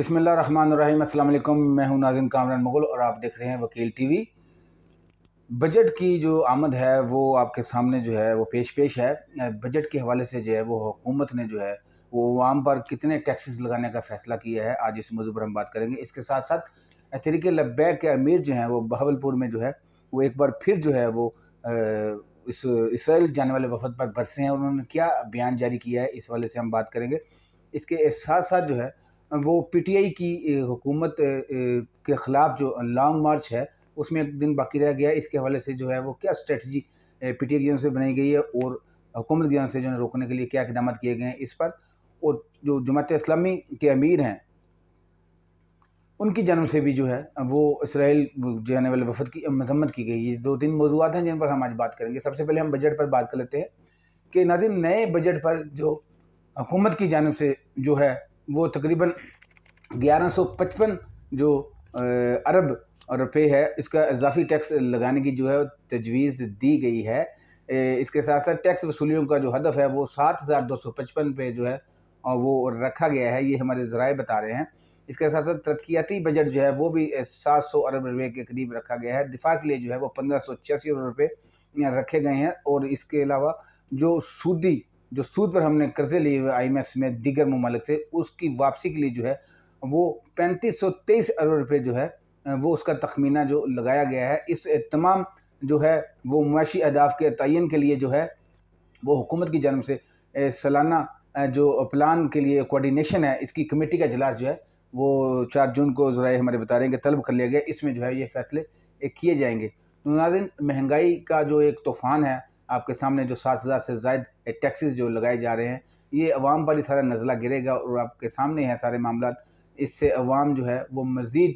बिस्मिल्लाहिर्रहमानिर्रहीम। अस्सलाम वालेकुम। मैं हूं नाज़िम कामरान मुग़ल और आप देख रहे हैं वकील टीवी। बजट की जो आमद है वो आपके सामने जो है वो पेश है। बजट के हवाले से जो है वो हुकूमत ने जो है वो आवाम पर कितने टैक्सेस लगाने का फ़ैसला किया है, आज इस मौजू पर हम बात करेंगे। इसके साथ साथ तहरीक लब्बैक के अमीर जो हैं वो बहावलपुर में जो है वो एक बार फिर जो है वो इस इसराइल जाने वाले वफद पर बरसे हैं। उन्होंने क्या बयान जारी किया है, इस हवाले से हम बात करेंगे। इसके साथ साथ जो है वो पीटीआई की हुकूमत के ख़िलाफ़ जो लॉन्ग मार्च है उसमें एक दिन बाकी रह गया है। इसके हवाले से जो है वो क्या स्ट्रेटजी पीटीआई की जानब से बनाई गई है और हुकूमत की जानब से जो है रोकने के लिए क्या इक़दाम किए गए हैं इस पर, और जो जमात इस्लामी के अमीर हैं उनकी जानब से भी जो है वो इसराइल जाने वाले वफद की मज़म्मत की गई। ये 2-3 मौज़ूआत हैं जिन पर हम आज बात करेंगे। सबसे पहले हम बजट पर बात कर लेते हैं कि नाज़रीन, नए बजट पर जो हुकूमत की जानब से जो है वो तकरीबन 1155 जो अरब रुपए है, इसका इजाफी टैक्स लगाने की जो है तजवीज़ दी गई है। इसके साथ साथ टैक्स वसूलियों का जो हदफ है वो 7255 पे जो है वो रखा गया है, ये हमारे ज़राए बता रहे हैं। इसके साथ साथ तरक्याती बजट जो है वो भी 700 अरब रुपये के करीब रखा गया है। दिफा के लिए जो है वो 1586 अरब रुपये रखे गए हैं। और इसके अलावा जो सूद पर हमने कर्जे लिए हुए IMF में दीगर ममालिक से, उसकी वापसी के लिए जो है वो 3523 अरब रुपये जो है वो उसका तखमीना जो लगाया गया है। इस तमाम जो है वो मुआशी अहदाफ के तयन के लिए जो है वो हुकूमत की जानब से सालाना जो प्लान के लिए कोऑर्डिनेशन है, इसकी कमेटी का इजलास जो है वो 4 जून को ज़राए हमारे बता रहे हैं कि तलब कर लिया गया। इसमें जो है ये फैसले किए जाएंगे। तो नाज़रीन, महंगाई का जो एक तूफ़ान है आपके सामने, जो 7000 से ज़ायद टैक्सेस जो लगाए जा रहे हैं, ये अवाम पर ही सारा नज़ला गिरेगा और आपके सामने है सारे मामला। इससे अवाम जो है वो मज़ीद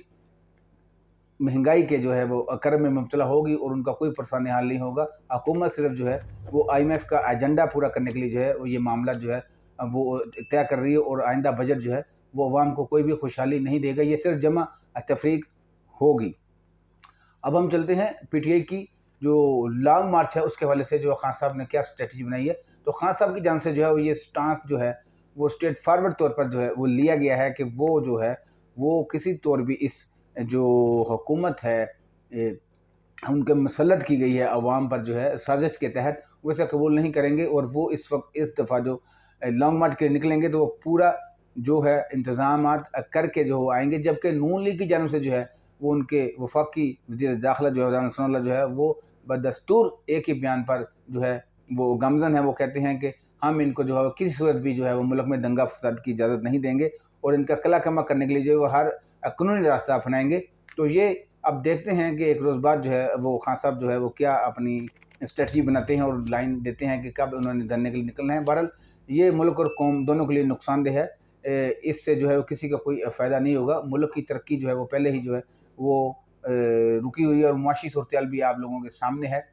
महंगाई के जो है वो कर्ब में मुब्तला होगी और उनका कोई परेशानी हाल नहीं होगा। हुकूमत सिर्फ जो है वो IMF का एजेंडा पूरा करने के लिए जो है वो ये मामला जो है वो तय कर रही है, और आइंदा बजट जो है वो अवाम को कोई भी खुशहाली नहीं देगा, ये सिर्फ जमा तफरीक होगी। अब हम चलते हैं पीटीआई की जो लॉन्ग मार्च है उसके हवाले से, जो खान साहब ने क्या स्ट्रेटजी बनाई है। तो खान साहब की जानब से जो है ये स्टांस जो है वो स्ट्रेट फॉरवर्ड तौर पर जो है वो लिया गया है कि वो जो है वो किसी तौर भी इस जो हुकूमत है उनके मसलत की गई है अवाम पर जो है साजिश के तहत, वैसे कबूल नहीं करेंगे। और वो इस वक्त इस दफ़ा जो लॉन्ग मार्च के लिए निकलेंगे तो वो पूरा जो है इंतज़ामात करके जो आएंगे। जबकि नून लीग की जानब से जो है वो उनके वफाकी वज़ीर दाखिला जो है नसरुल्लाह जो है वो बदस्तूर एक ही बयान पर जो है वो गमज़न है। वो कहते हैं कि हम इनको जो है किसी सूरत भी जो है वो मुल्क में दंगा फसाद की इजाज़त नहीं देंगे और इनका कला कमा करने के लिए जो है वो हर कानूनी रास्ता अपनाएंगे। तो ये अब देखते हैं कि एक रोज़ बाद जो है वो खान साहब जो है वो क्या अपनी स्ट्रेटजी बनाते हैं और लाइन देते हैं कि कब उन्होंने धरने के लिए निकलना है। बहरहाल ये मुल्क और कौम दोनों के लिए नुकसानदेह है। इससे जो है वो किसी का कोई फ़ायदा नहीं होगा। मुल्क की तरक्की जो है वो पहले ही जो है वो रुकी हुई है और मुआशी सूरत भी आप लोगों के सामने है।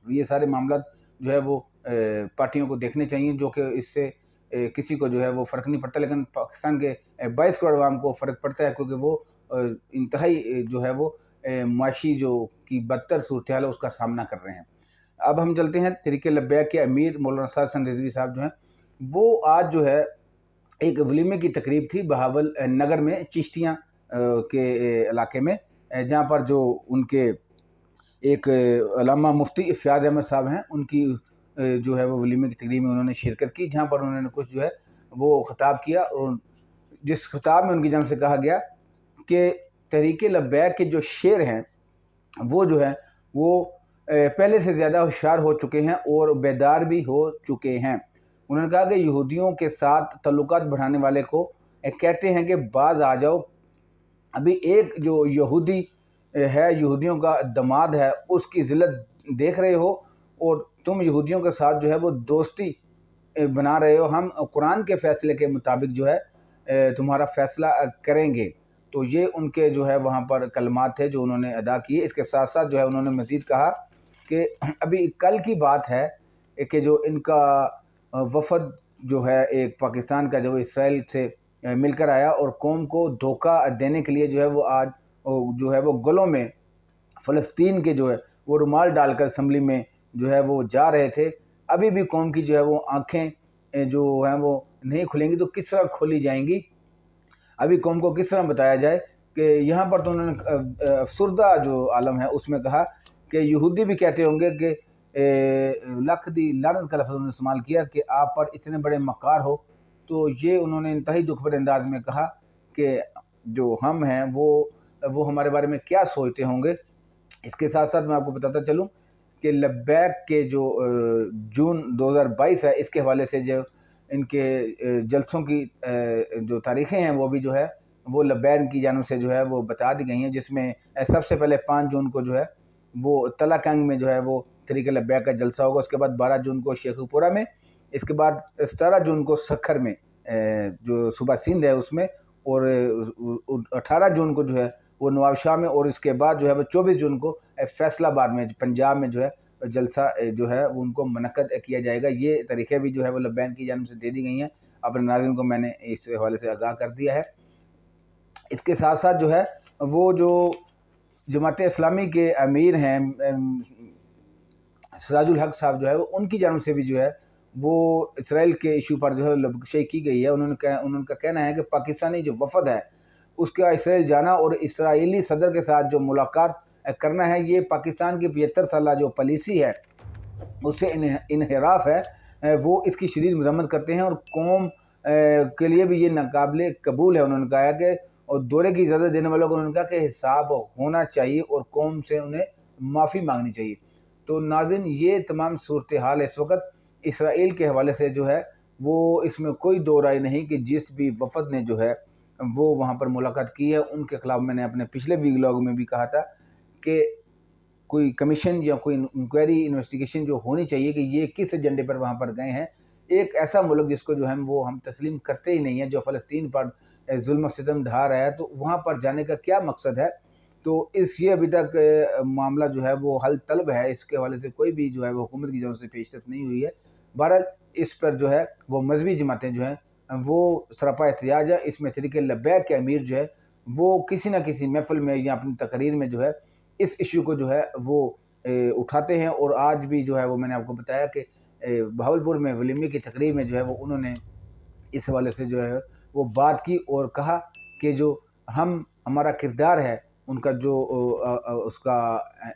ये सारे मामला जो है वो पार्टियों को देखने चाहिए, जो कि इससे किसी को जो है वो फ़र्क नहीं पड़ता, लेकिन पाकिस्तान के 22 करोड़ आवाम को फ़र्क पड़ता है, क्योंकि वो इंतहाई जो है वो मुआशी जो की बदतर सूरत है उसका सामना कर रहे हैं। अब हम चलते हैं तहरीक लब्बैक के अमीर मौलाना साहब रिजवी साहब जो हैं वो आज जो है एक वलीमे की तकरीब थी बहावल नगर में, चिश्तियाँ के इलाके में, जहाँ पर जो उनके एक अल्लामा मुफ्ती फ़याज़ अहमद साहब हैं, उनकी जो है वो वलीमे की तकरीब में उन्होंने शिरकत की, जहाँ पर उन्होंने कुछ जो है वो ख़िताब किया। और जिस खिताब में उनकी जानब से कहा गया कि तहरीक लब्बैक के जो शेर हैं वो जो है वो पहले से ज़्यादा होशियार हो चुके हैं और बेदार भी हो चुके हैं। उन्होंने कहा कि यहूदियों के साथ तल्लुकात बढ़ाने वाले को कहते हैं कि बाज आ जाओ। अभी एक जो यहूदी है, यहूदियों का दमाद है, उसकी ज़िल्लत देख रहे हो और तुम यहूदियों के साथ जो है वो दोस्ती बना रहे हो। हम कुरान के फ़ैसले के मुताबिक जो है तुम्हारा फ़ैसला करेंगे। तो ये उनके जो है वहाँ पर कलमात थे जो उन्होंने अदा किए। इसके साथ साथ जो है उन्होंने मज़ीद कहा कि अभी कल की बात है कि जो इनका वफ़द जो है एक पाकिस्तान का जो इसराइल से मिलकर आया और कौम को धोखा देने के लिए जो है वो आज जो है वो गलों में फ़लस्तीन के जो है वो रुमाल डालकर असम्बली में जो है वो जा रहे थे। अभी भी कौम की जो है वो आँखें जो हैं वो नहीं खुलेंगी तो किस तरह खोली जाएंगी। अभी कौम को किस तरह बताया जाए कि यहाँ पर तो उन्होंने अफसुर्दा जो आलम है उसमें कहा कि यहूदी भी कहते होंगे कि लख दी लानत का लफ्ज़ उन्होंने इस्तेमाल किया कि आप पर इतने बड़े मकार हो। तो ये उन्होंने इंतहाई दुख भरे अंदाज में कहा कि जो हम हैं वो हमारे बारे में क्या सोचते होंगे। इसके साथ साथ मैं आपको बताता चलूँ कि लब्बैक के जो जून 2022 है, इसके हवाले से जो इनके जलसों की जो तारीखें हैं वो भी जो है वो लब्बैक की जानिब से जो है वो बता दी गई हैं, जिसमें सबसे पहले 5 जून को जो है वो तलाकंग में जो है वो तरीक़े लब्बैक का जलसा होगा। उसके बाद 12 जून को शेखुपुरा में, इसके बाद 17 जून को सखर में जो सूबा सिंध है उसमें, और 18 जून को जो है वो नवाबशाह में, और इसके बाद जो है वो 24 जून को फैसलाबाद में पंजाब में जो है जलसा जो है उनको मुनक्कद किया जाएगा। ये तरीक़े भी जो है वो लब्बैक की जानिब से दे दी गई हैं। अपने नाज़रीन को मैंने इस हवाले से आगाह कर दिया है। इसके साथ साथ जो है वो जो जमात इस्लामी के अमीर हैं सिराजुल हक साहब जो है वो उनकी जानिब से भी जो है वो इसराइल के इशू पर जो है लबशई की गई है। उनका कहना है कि पाकिस्तानी जो वफद है उसका इसराइल जाना और इसराइली सदर के साथ जो मुलाकात करना है, ये पाकिस्तान की 75 साल जो पॉलिसी है उससे इनहराफ है। वो इसकी शदीद मज़म्मत करते हैं और कौम के लिए भी ये नाकाबिले कबूल है। उन्होंने कहा कि और दौरे की इजाज़त देने वालों को उन्होंने कहा कि हिसाब होना चाहिए और कौम से उन्हें माफ़ी मांगनी चाहिए। तो नाज़रीन, ये तमाम सूरत हाल इस वक्त इसराइल के हवाले से जो है वो इसमें कोई दो राय नहीं कि जिस भी वफद ने जो है वो वहाँ पर मुलाकात की है उनके ख़िलाफ़ मैंने अपने पिछले व्लॉग में भी कहा था कि कोई कमीशन या कोई इंक्वायरी इन्वेस्टिगेशन जो होनी चाहिए कि ये किस एजेंडे पर वहाँ पर गए हैं। एक ऐसा मुल्क जिसको जो है वो हम तस्लीम करते ही नहीं है, जो फ़लस्तीन पर जुल्म सितम ढा रहा है, तो वहाँ पर जाने का क्या मकसद है। तो ये अभी तक मामला जो है वो हल तलब है। इसके हवाले से कोई भी जो है वो हुकूमत की जानब से पेशरफ नहीं हुई है। बहरहाल इस पर जो है वो मजहबी जमातें जो हैं वो सरापा एहतियाज है। इसमें तरीक़े लब्बैक के अमीर जो है वो किसी न किसी महफ़िल में या अपनी तकरीर में जो है इस इशू को जो है वो उठाते हैं। और आज भी जो है वो मैंने आपको बताया कि बहावलपुर में वलीमे की तकरीर में जो है वो उन्होंने इस हवाले से जो है वो बात की और कहा कि जो हमारा किरदार है, उनका जो उसका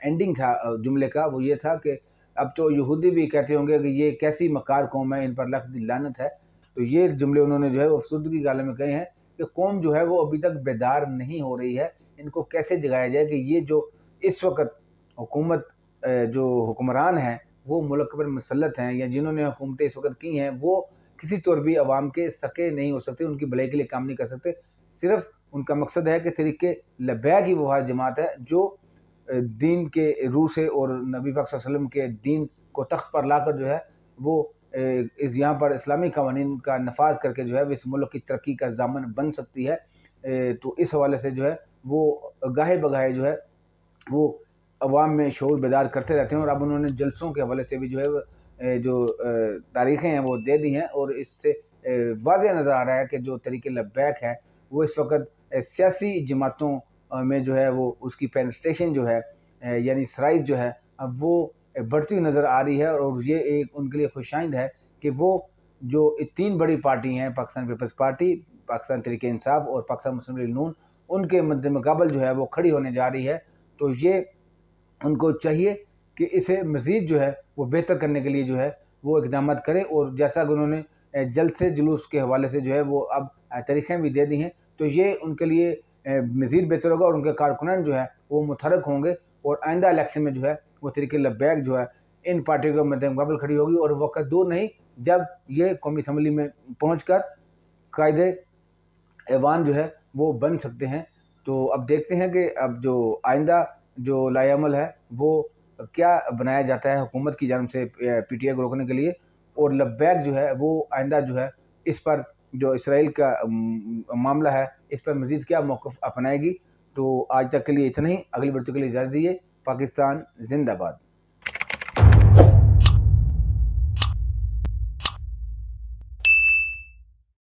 एंडिंग था जुमले का वो ये था कि अब तो यहूदी भी कहते होंगे कि ये कैसी मकार कौम है, इन पर लख दी लानत है। तो ये जुमले उन्होंने जो है वो अफसुर्दगी गाले में कहे हैं कि कौम जो है वो अभी तक बेदार नहीं हो रही है। इनको कैसे जगाया जाए कि ये जो इस वक्त हुकूमत जो हुक्मरान हैं वो मुल्क पर मुसल्लत हैं या जिन्होंने हुकूमतें इस वक्त की हैं वो किसी तौर भी अवाम के सके नहीं हो सकते, उनकी भलाई के लिए काम नहीं कर सकते। सिर्फ उनका मकसद है कि तरीक़े लब्बैक ही वो जमात है जो दीन के रूह से और नबी पाक सल्लल्लाहु अलैहि वसल्लम के दीन को तख्त पर लाकर जो है वो इस यहाँ पर इस्लामी क़वानीन का नफाज करके जो है इस मुल्क की तरक्की का ज़ामन बन सकती है। तो इस हवाले से जो है वो गाहे बगाहे जो है वो अवाम में शऊर बेदार करते रहते हैं। और अब उन्होंने जलसों के हवाले से भी जो है जो तारीखें हैं वो दे दी हैं और इससे वाज़ेह नज़र आ रहा है कि जो तरीक़े लब्बैक है वो इस वक्त सियासी जमातों में जो है वो उसकी पेनिट्रेशन जो है यानी सराइज जो है अब वो बढ़ती हुई नज़र आ रही है। और ये एक उनके लिए खुशाइंद है कि वो जो 3 बड़ी पार्टी हैं, पाकिस्तान पीपल्स पार्टी, पाकिस्तान तहरीक इंसाफ और पाकिस्तान मुस्लिम लीग नून, उनके मद्देमुकाबल जो है वो खड़ी होने जा रही है। तो ये उनको चाहिए कि इसे मज़ीद जो है वो बेहतर करने के लिए जो है वो इक़दाम करें। और जैसा कि उन्होंने जल्द से जुलूस के हवाले से जो है वो अब तारीखें भी दे दी हैं, तो ये उनके लिए मज़ीद बेहतर होगा और उनके कारकुनान जो है वो मुतहरक होंगे और आइंदा इलेक्शन में जो है वो तरीक़े लब्बैक जो है इन पार्टियों के मद्देमुकाबल खड़ी होगी। और वक़्त दूर नहीं जब ये कौमी असम्बली में पहुँच कर कायदे ऐवान जो है वो बन सकते हैं। तो अब देखते हैं कि अब जो आइंदा जो लाएअमल है वो क्या बनाया जाता है हुकूमत की जानिब से PTI को रोकने के लिए। और लब्बैक जो है वो आइंदा जो है इस पर जो इसराइल का मामला है इस पर मज़ीद क्या मौक़िफ़ अपनाएगी। तो आज तक के लिए इतना ही। अगली वीडियो के लिए इजाज़त दीजिए। पाकिस्तान जिंदाबाद।